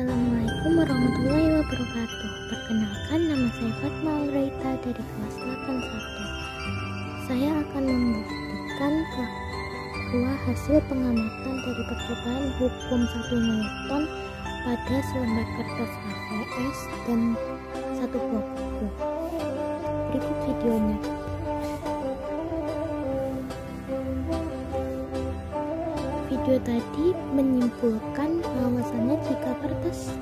Assalamualaikum warahmatullahi wabarakatuh. Perkenalkan, nama saya Fatma Alraita dari kelas 81. Saya akan membuktikan bahwa hasil pengamatan dari percobaan hukum 1 Newton pada selembar kertas HVS dan satu buah buku. Berikut videonya. Video tadi menyimpulkan bahwasannya jika kertas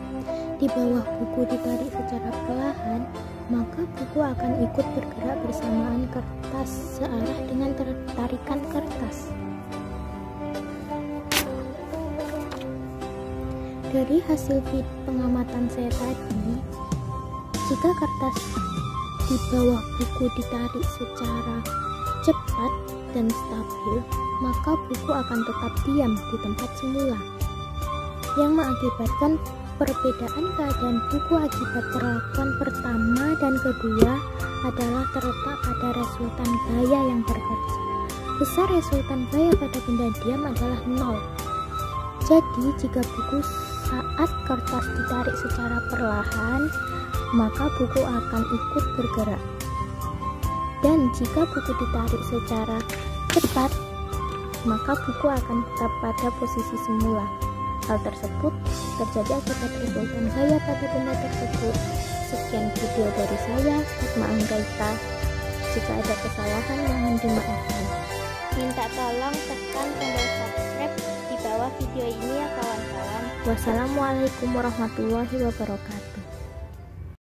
di bawah buku ditarik secara perlahan, maka buku akan ikut bergerak bersamaan kertas searah dengan tarikan kertas. Dari hasil pengamatan saya tadi, jika kertas di bawah buku ditarik secara cepat dan stabil, maka buku akan tetap diam di tempat semula, yang mengakibatkan perbedaan keadaan buku akibat perlakuan pertama dan kedua adalah terletak pada resultan gaya yang bekerja. Besar resultan gaya pada benda diam adalah 0. Jadi jika buku saat kertas ditarik secara perlahan, maka buku akan ikut bergerak. Dan jika buku ditarik secara cepat, maka buku akan tetap pada posisi semula. Hal tersebut terjadi akibat resultan gaya pada benda tersebut. Sekian video dari saya, Fatma Alraita. Jika ada kesalahan, mohon dimaafkan. Minta tolong tekan tombol subscribe di bawah video ini ya kawan-kawan. Wassalamualaikum warahmatullahi wabarakatuh.